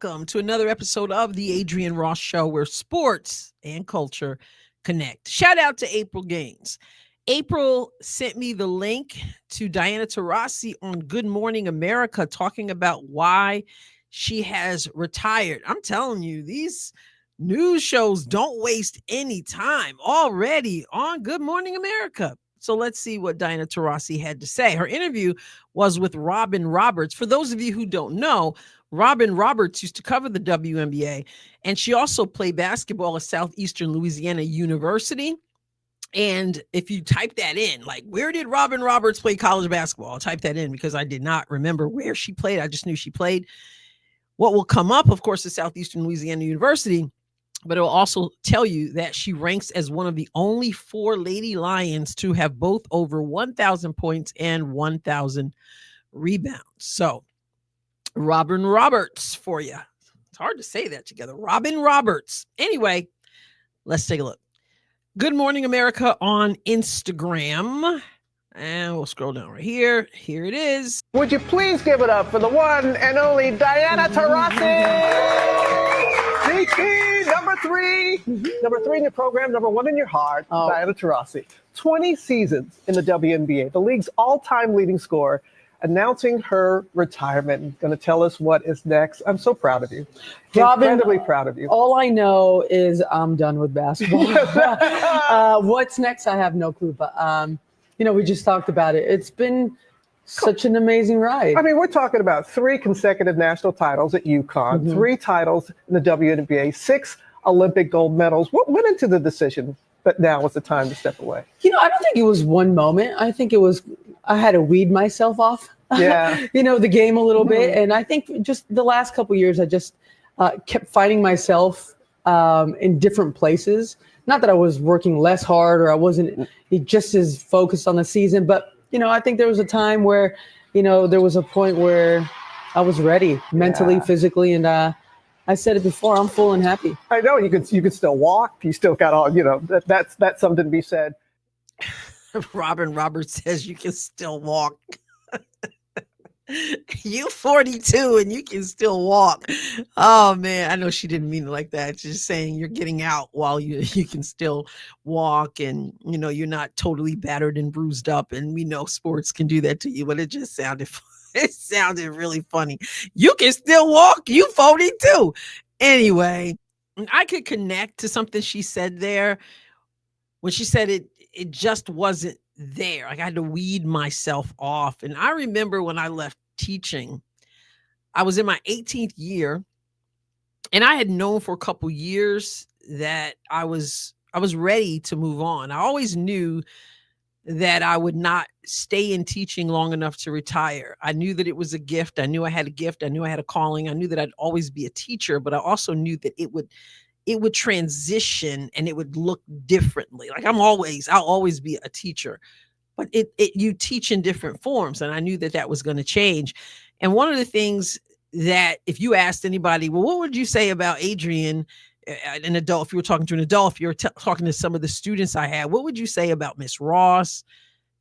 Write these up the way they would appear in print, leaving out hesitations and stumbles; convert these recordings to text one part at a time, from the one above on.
welcome to another episode of the Adrienne Ross Show, where sports and culture connect. Shout out to April Gaines. April sent me the link to Diana Taurasi on Good Morning America talking about why she has retired. I'm telling you, these news shows don't waste any time already on Good Morning America. So let's see what Diana Taurasi had to say. Her interview was with Robin Roberts. For those of you who don't know, Robin Roberts used to cover the WNBA, and she also played basketball at Southeastern Louisiana University. And if you type that in, like, where did Robin Roberts play college basketball? I'll type that in because I did not remember where she played. I just knew she played. What will come up, of course, is Southeastern Louisiana University, but it will also tell you that she ranks as one of the only 4 Lady Lions to have both over 1,000 points and 1,000 rebounds. So Robin Roberts for you. It's hard to say that together. Robin Roberts. Anyway, let's take a look. Good Morning America on Instagram. And we'll scroll down right here. Here it is. Would you please give it up for the one and only Diana Taurasi? DT, number 3. Number 3 in your program, number 1 in your heart, Diana Taurasi. 20 seasons in the WNBA, the league's all-time leading scorer, announcing her retirement. Going to tell us what is next. I'm so proud of you. Robin, incredibly proud of you. All I know is I'm done with basketball. What's next? I have no clue. But, we just talked about it. It's been such an amazing ride. I mean, we're talking about 3 consecutive national titles at UConn, 3 titles in the WNBA, 6 Olympic gold medals. What went into the decision that now was the time to step away? I don't think it was one moment. I think it was, I had to weed myself off, the game a little bit. And I think just the last couple of years, I just kept finding myself in different places. Not that I was working less hard or I wasn't just as focused on the season, but, I think there was a time where, there was a point where I was ready mentally, physically, and I said it before, I'm full and happy. I know you could still walk. You still got all, that's something to be said. Robin Roberts says you can still walk. You 42 and you can still walk. Oh man, I know she didn't mean it like that. She's just saying you're getting out while you can still walk, and you're not totally battered and bruised up. And we know sports can do that to you, but it just sounded really funny. You can still walk. You 42. Anyway, I could connect to something she said there when she said it just wasn't there. Like I had to weed myself off. And I remember when I left teaching, I was in my 18th year, and I had known for a couple years that I was ready to move on. I always knew that I would not stay in teaching long enough to retire. I knew that it was a gift. I knew I had a gift. I knew I had a calling. I knew that I'd always be a teacher, but I also knew that it would transition and it would look differently. Like I'll always be a teacher, but you teach in different forms. And I knew that was going to change. And one of the things that if you asked anybody, well, what would you say about Adrienne, an adult, if you were talking to an adult, if you were talking to some of the students I had, what would you say about Miss Ross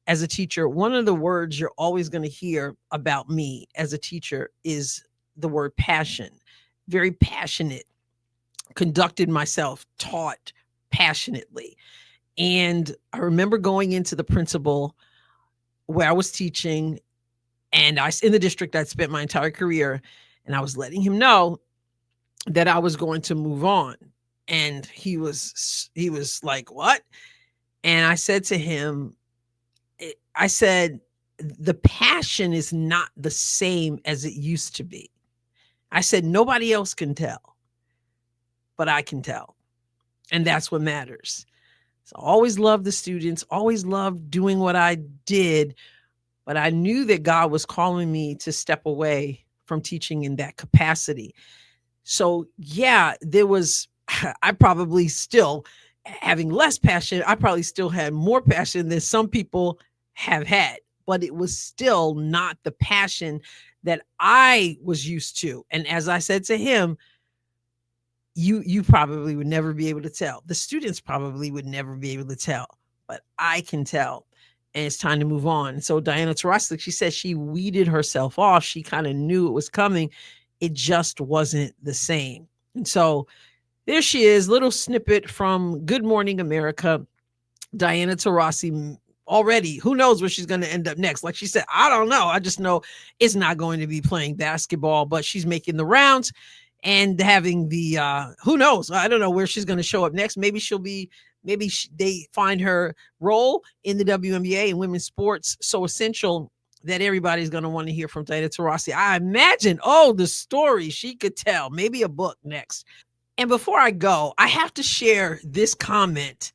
as a teacher? One of the words you're always going to hear about me as a teacher is the word passion. Very passionate. Conducted myself, taught passionately. And I remember going into the principal where I was teaching, and in the district I'd spent my entire career, and I was letting him know that I was going to move on. And he was like, what? And I said to him, the passion is not the same as it used to be. I said, nobody else can tell, but I can tell. And that's what matters. So I always loved the students, always loved doing what I did, but I knew that God was calling me to step away from teaching in that capacity. So yeah, I probably still having less passion. I probably still had more passion than some people have had, but it was still not the passion that I was used to. And as I said to him, you probably would never be able to tell. The students probably would never be able to tell, but I can tell. And it's time to move on. So Diana Taurasi, she said she weeded herself off. She kind of knew it was coming. it just wasn't the same. And so there she is, little snippet from Good Morning America. Diana Taurasi already, who knows where she's going to end up next? Like she said, I don't know. I just know it's not going to be playing basketball, but she's making the rounds and having the, who knows? I don't know where she's going to show up next. Maybe they find her role in the WNBA and women's sports so essential that everybody's going to want to hear from Diana Taurasi. I imagine, the story she could tell, maybe a book next. And before I go, I have to share this comment.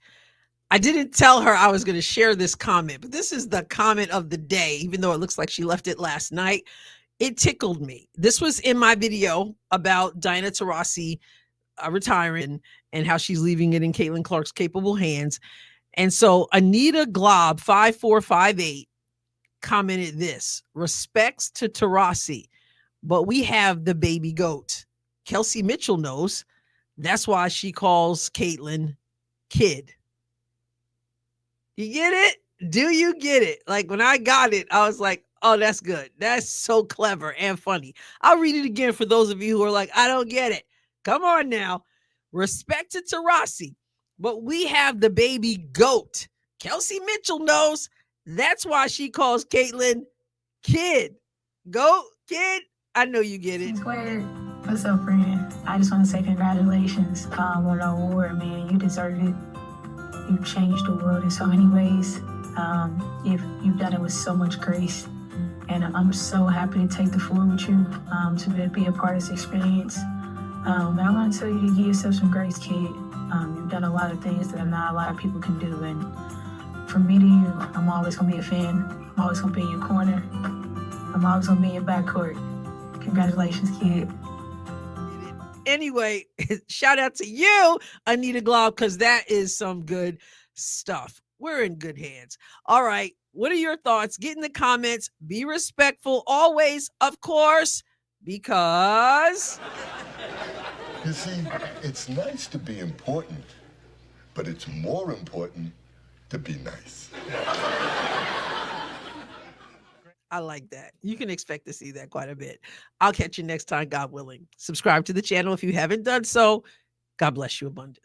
I didn't tell her I was going to share this comment, but this is the comment of the day, even though it looks like she left it last night. It tickled me. This was in my video about Diana Taurasi retiring and how she's leaving it in Caitlin Clark's capable hands. And so Anita Glob 5458 commented this: respects to Taurasi, but we have the baby goat. Kelsey Mitchell knows. That's why she calls Caitlin kid. You get it? Do you get it? Like when I got it, I was like, oh, that's good. That's so clever and funny. I'll read it again for those of you who are like, I don't get it. Come on now. Respect to Taurasi, but we have the baby goat. Kelsey Mitchell knows. That's why she calls Caitlin kid. Goat, kid. I know you get it. Squared. What's up, friend? I just want to say congratulations on the award, man. You deserve it. You've changed the world in so many ways. You've done it with so much grace. And I'm so happy to take the floor with you, to be a part of this experience. And I want to tell you to give yourself some grace, kid. You've done a lot of things that not a lot of people can do. And from me to you, I'm always going to be a fan. I'm always going to be in your corner. I'm always going to be in your backcourt. Congratulations, kid. Anyway, shout out to you, Anita Glob, because that is some good stuff. We're in good hands. All right. What are your thoughts? Get in the comments. Be respectful always, of course, because... You see, it's nice to be important, but it's more important to be nice. I like that. You can expect to see that quite a bit. I'll catch you next time, God willing. Subscribe to the channel if you haven't done so. God bless you abundantly.